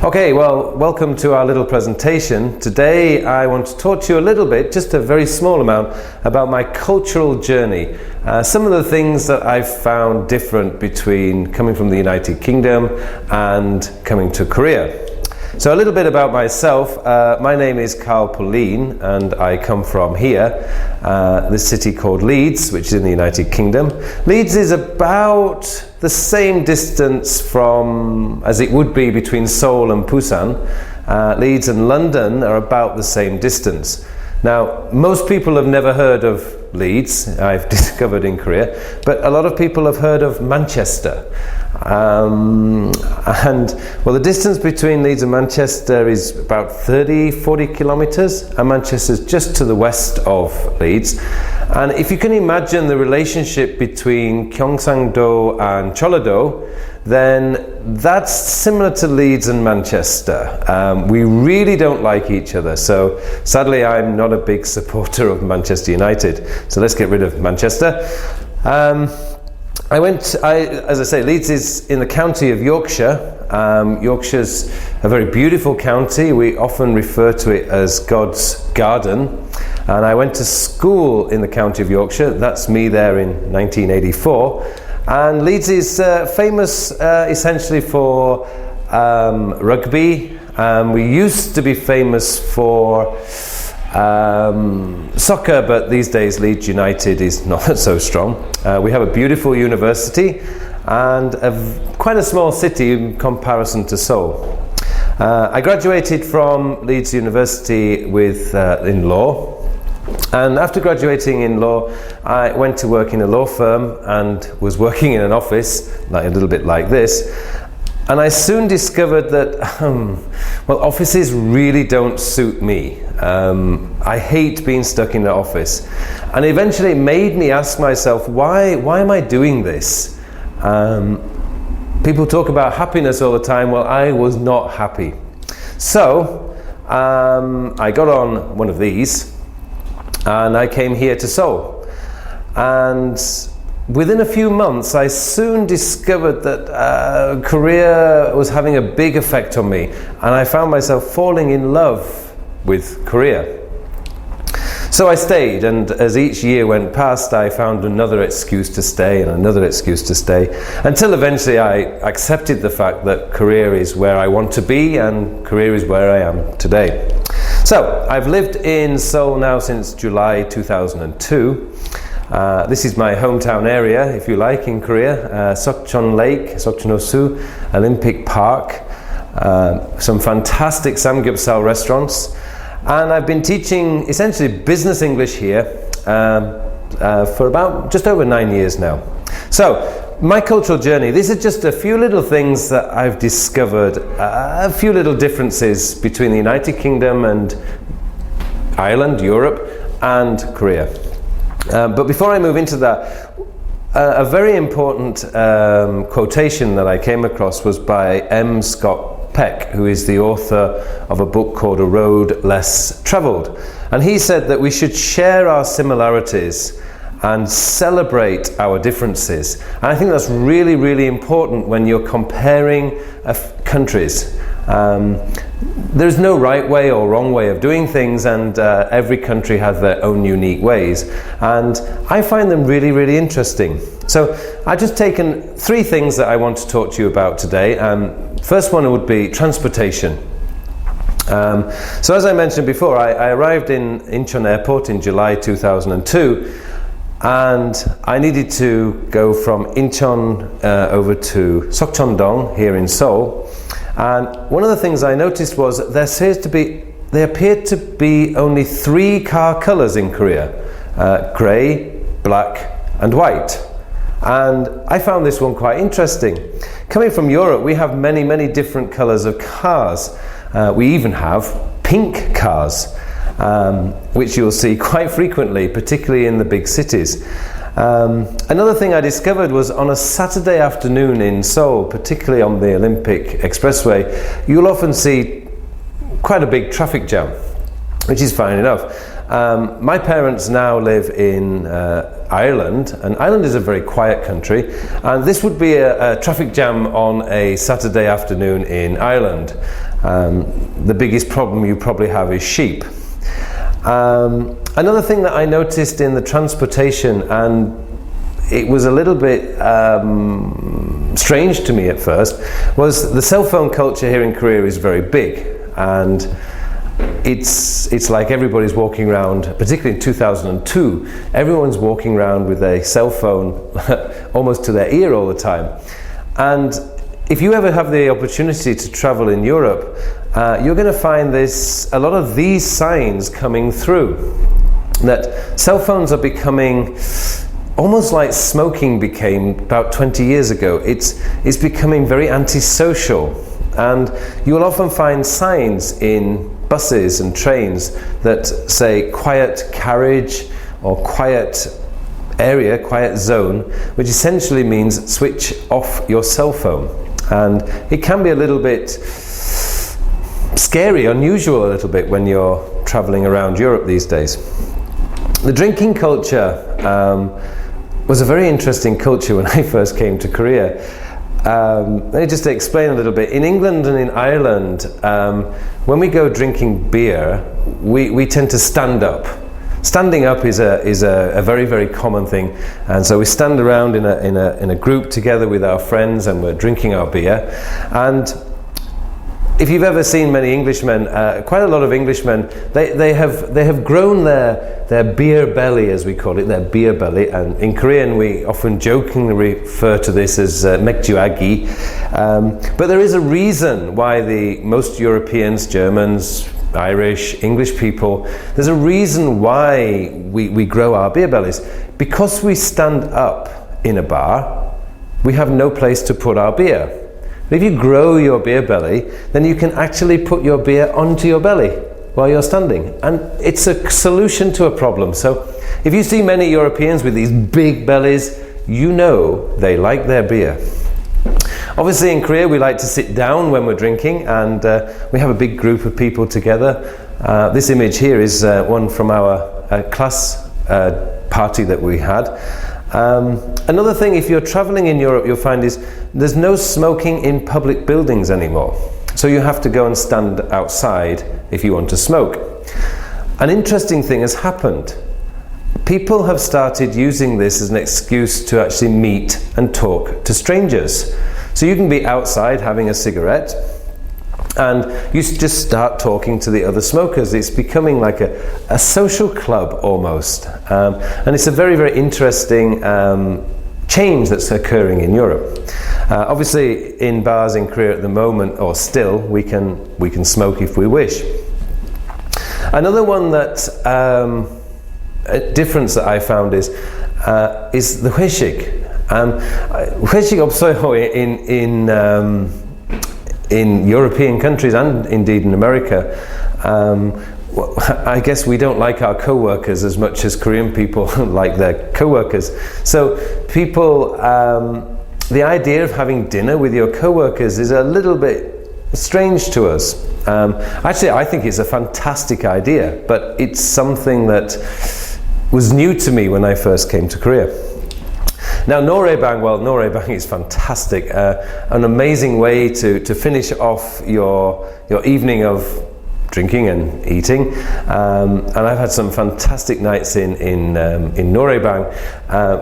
Okay, well, welcome to our little presentation. Today I want to talk to you a little bit, just a very small amount, about my cultural journey. Some of the things that I've found different between coming from the United Kingdom and coming to Korea. So a little bit about myself. My name is Carl Pauline and I come from here, this city called Leeds, which is in the United Kingdom. Leeds is about the same distance from, as it would be between Seoul and Busan. Leeds and London are about the same distance. Now, most people have never heard of Leeds, I've discovered in Korea, but a lot of people have heard of Manchester. The distance between Leeds and Manchester is about 30-40 kilometers, and Manchester's just to the west of Leeds. And if you can imagine the relationship between Gyeongsang-do and Jeollado, then that's similar to Leeds and Manchester. We really don't like each other, so sadly I'm not a big supporter of Manchester United, so let's get rid of Manchester. As I say, Leeds is in the county of Yorkshire. Yorkshire's a very beautiful county. We often refer to it as God's garden. And I went to school in the county of Yorkshire. That's me there in 1984. And Leeds is famous essentially for rugby. We used to be famous for soccer, but these days Leeds United is not so strong. We have a beautiful university and quite a small city in comparison to Seoul. I graduated from Leeds University in law, and after graduating in law I went to work in a law firm and was working in an office, like a little bit like this. And I soon discovered that, offices really don't suit me. I hate being stuck in the office. And eventually it made me ask myself, why am I doing this? People talk about happiness all the time. Well, I was not happy. So I got on one of these and I came here to Seoul. And within a few months, I soon discovered that Korea was having a big effect on me, and I found myself falling in love with Korea. So I stayed, and as each year went past, I found another excuse to stay and another excuse to stay, until eventually I accepted the fact that Korea is where I want to be, and Korea is where I am today. So I've lived in Seoul now since July 2002. This is my hometown area, if you like, in Korea. Sokchon Lake, Sokchon-osu, Olympic Park, some fantastic samgyeopsal restaurants. And I've been teaching essentially business English here for about just over 9 years now. So, my cultural journey, these are just a few little things that I've discovered, a few little differences between the United Kingdom and Ireland, Europe, and Korea. But before I move into that, a very important quotation that I came across was by M. Scott Peck, who is the author of a book called A Road Less Travelled. And he said that we should share our similarities and celebrate our differences. And I think that's really, really important when you're comparing countries. There's no right way or wrong way of doing things, and every country has their own unique ways, and I find them really, really interesting. So I've just taken 3 things that I want to talk to you about today. First one would be transportation. So as I mentioned before, I arrived in Incheon Airport in July 2002, and I needed to go from Incheon over to Sokchon-dong here in Seoul. And one of the things I noticed was there appeared to be only 3 car colours in Korea: grey, black and white. And I found this one quite interesting. Coming from Europe, we have many, many different colours of cars. We even have pink cars, which you'll see quite frequently, particularly in the big cities. Another thing I discovered was on a Saturday afternoon in Seoul, particularly on the Olympic Expressway, you'll often see quite a big traffic jam, which is fine enough. My parents now live in Ireland, and Ireland is a very quiet country, and this would be a traffic jam on a Saturday afternoon in Ireland. The biggest problem you probably have is sheep. Another thing that I noticed in the transportation, and it was a little bit strange to me at first, was the cell phone culture here in Korea is very big, and it's like everybody's walking around, particularly in 2002, everyone's walking around with a cell phone almost to their ear all the time. And if you ever have the opportunity to travel in Europe, you're going to find a lot of these signs coming through, that cell phones are becoming almost like smoking became about 20 years ago. It's becoming very antisocial, and you will often find signs in buses and trains that say quiet carriage or quiet area, quiet zone, which essentially means switch off your cell phone. And it can be a little bit scary, unusual a little bit when you're traveling around Europe these days. The drinking culture was a very interesting culture when I first came to Korea. Let me just explain a little bit. In England and in Ireland, when we go drinking beer, we tend to stand up. Standing up is a very, very common thing, and so we stand around in a group together with our friends, and we're drinking our beer. And if you've ever seen many Englishmen, quite a lot of Englishmen, they have grown their beer belly, as we call it, their beer belly. And in Korean, we often jokingly refer to this as 맥주아기. But there is a reason why most Europeans, Germans, Irish, English people, there's a reason why we grow our beer bellies. Because we stand up in a bar, we have no place to put our beer. But if you grow your beer belly, then you can actually put your beer onto your belly while you're standing. And it's a solution to a problem. So if you see many Europeans with these big bellies, you know they like their beer. Obviously in Korea we like to sit down when we're drinking, and we have a big group of people together. This image here is one from our class party that we had. Another thing, if you're traveling in Europe, you'll find is there's no smoking in public buildings anymore. So you have to go and stand outside if you want to smoke. An interesting thing has happened. People have started using this as an excuse to actually meet and talk to strangers. So you can be outside having a cigarette, and you just start talking to the other smokers. It's becoming like a social club almost. And it's a very, very interesting change that's occurring in Europe. Obviously in bars in Korea at the moment, or still, we can smoke if we wish. Another one that a difference that I found is the 회식. 회식 없어요 in European countries, and indeed in America. I guess we don't like our co-workers as much as Korean people like their co-workers. So people, the idea of having dinner with your co-workers is a little bit strange to us. Actually, I think it's a fantastic idea, but it's something that was new to me when I first came to Korea. Now noraebang is fantastic, an amazing way to finish off your evening of drinking and eating, and I've had some fantastic nights in noraebang.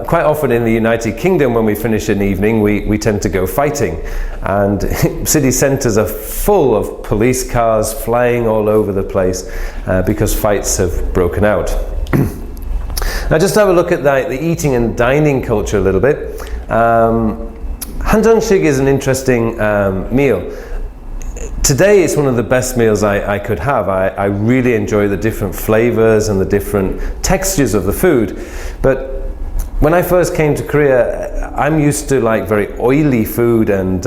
Quite often in the United Kingdom, when we finish an evening, we tend to go fighting, and city centres are full of police cars flying all over the place because fights have broken out. Now just have a look at the eating and dining culture a little bit. 한정식 is an interesting meal. Today it's one of the best meals I could have. I really enjoy the different flavors and the different textures of the food. But when I first came to Korea, I'm used to like very oily food and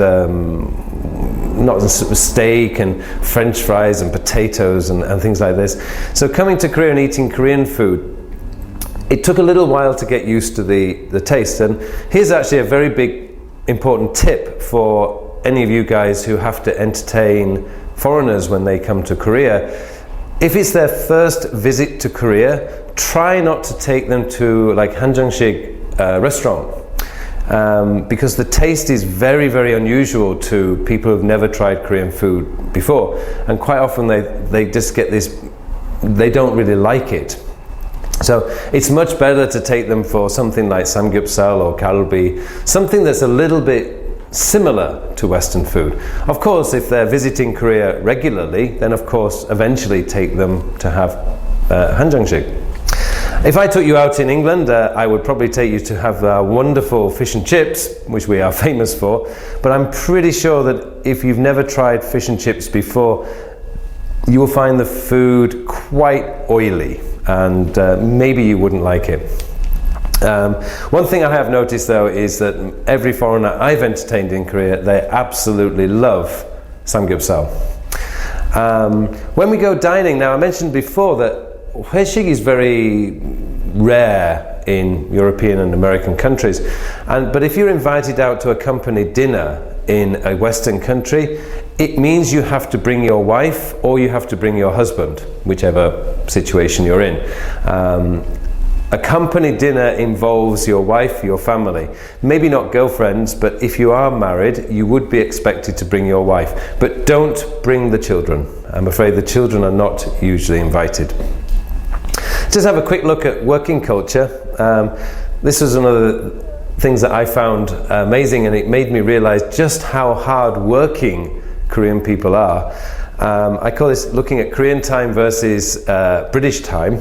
not steak and French fries and potatoes and things like this. So coming to Korea and eating Korean food, it took a little while to get used to the taste. And here's actually a very big important tip for any of you guys who have to entertain foreigners when they come to Korea. If it's their first visit to Korea, try not to take them to like 한정식 restaurant. because the taste is very, very unusual to people who've never tried Korean food before, and quite often they just get this, they don't really like it. So it's much better to take them for something like samgyeopsal or galbi, something that's a little bit similar to Western food. Of course, if they're visiting Korea regularly, then of course eventually take them to have 한정식. If I took you out in England, I would probably take you to have wonderful fish and chips, which we are famous for, but I'm pretty sure that if you've never tried fish and chips before, you will find the food quite oily, and maybe you wouldn't like it. One thing I have noticed though is that every foreigner I've entertained in Korea, they absolutely love samgyeopsal. When we go dining, now I mentioned before that 회식 is very rare in European and American countries, but if you're invited out to a company dinner in a Western country, it means you have to bring your wife or you have to bring your husband, whichever situation you're in. A company dinner involves your wife, your family, maybe not girlfriends, but if you are married, you would be expected to bring your wife. But don't bring the children. I'm afraid the children are not usually invited. Just have a quick look at working culture. This was one of the things that I found amazing, and it made me realize just how hard working Korean people are. I call this looking at Korean time versus British time.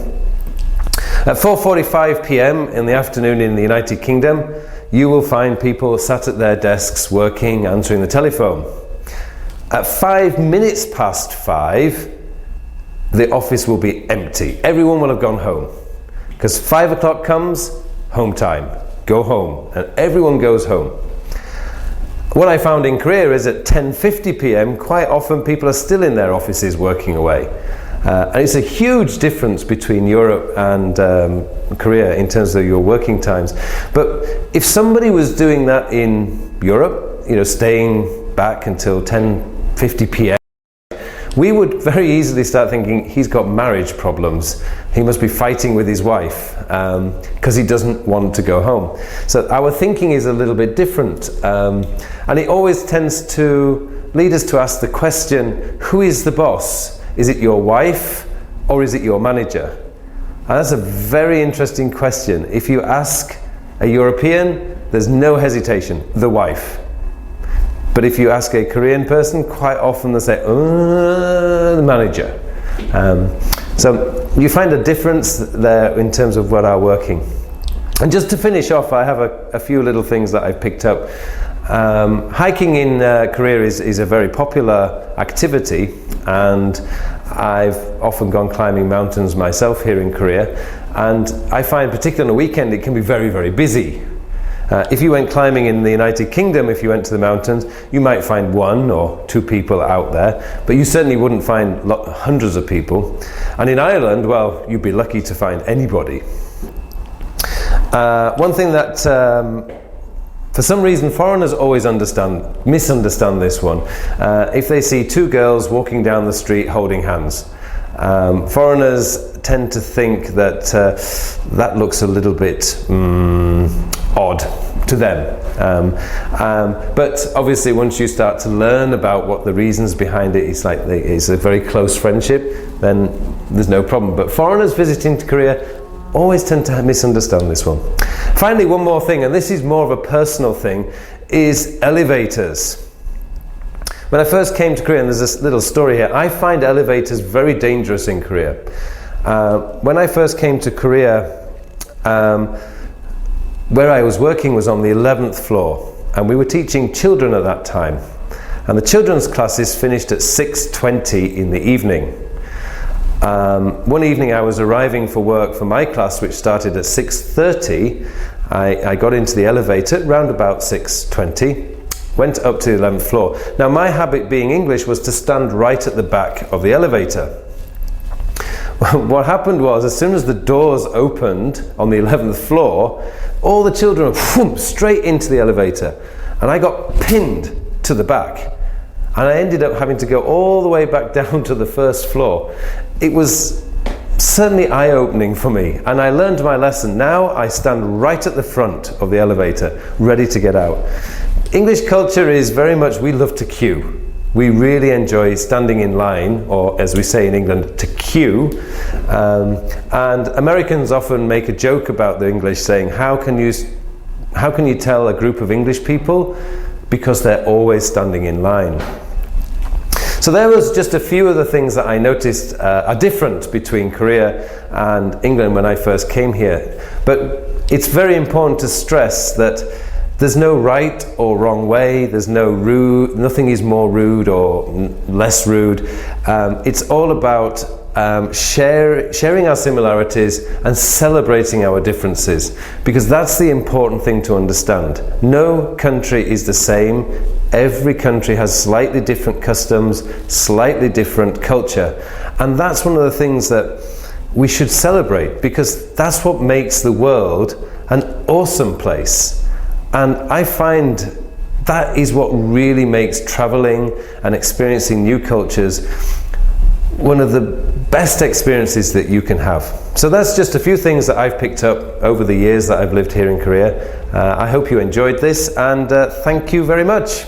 At 4:45 p.m. in the afternoon in the United Kingdom, you will find people sat at their desks working, answering the telephone. At 5 minutes past 5, the office will be empty. Everyone will have gone home, because 5 o'clock comes, home time, go home, and everyone goes home. What I found in Korea is at 10:50 p.m. quite often people are still in their offices working away. And it's a huge difference between Europe and Korea in terms of your working times. But if somebody was doing that in Europe, staying back until 10:50 p.m., we would very easily start thinking he's got marriage problems. He must be fighting with his wife because he doesn't want to go home. So our thinking is a little bit different. And it always tends to lead us to ask the question, who is the boss? Is it your wife or is it your manager? And that's a very interesting question. If you ask a European, there's no hesitation, the wife. But if you ask a Korean person, quite often they say, the manager. So you find a difference there in terms of what are working. And just to finish off, I have a few little things that I've picked up. Hiking in Korea is a very popular activity, and I've often gone climbing mountains myself here in Korea, and I find particularly on a weekend it can be very, very busy. If you went climbing in the United Kingdom, if you went to the mountains, you might find 1 or 2 people out there, but you certainly wouldn't find hundreds of people. And in Ireland, well, you'd be lucky to find anybody. One thing that for some reason foreigners always misunderstand this one. If they see 2 girls walking down the street holding hands, foreigners tend to think that that looks a little bit odd to them. But obviously once you start to learn about what the reasons behind it, it's a very close friendship, then there's no problem. But foreigners visiting Korea always tend to misunderstand this one. Finally, one more thing, and this is more of a personal thing, is elevators. When I first came to Korea, and there's this little story here, I find elevators very dangerous in Korea. When I first came to Korea, where I was working was on the 11th floor, and we were teaching children at that time. And the children's classes finished at 6:20 in the evening. One evening I was arriving for work for my class, which started at 6:30. I got into the elevator round about 6:20, went up to the 11th floor. Now my habit being English was to stand right at the back of the elevator. What happened was, as soon as the doors opened on the 11th floor, all the children went straight into the elevator, and I got pinned to the back. And I ended up having to go all the way back down to the first floor. It was certainly eye-opening for me, and I learned my lesson. Now I stand right at the front of the elevator, ready to get out. English culture is very much, we love to queue. We really enjoy standing in line, or as we say in England, to queue. And Americans often make a joke about the English, saying, how can you tell a group of English people? Because they're always standing in line. So there was just a few of the things that I noticed are different between Korea and England when I first came here. But it's very important to stress that there's no right or wrong way, there's no rude, nothing is more rude or less rude. It's all about sharing our similarities and celebrating our differences, because that's the important thing to understand. No country is the same. Every country has slightly different customs, slightly different culture, and that's one of the things that we should celebrate, because that's what makes the world an awesome place. And I find that is what really makes traveling and experiencing new cultures one of the best experiences that you can have. So that's just a few things that I've picked up over the years that I've lived here in Korea. I hope you enjoyed this, and thank you very much.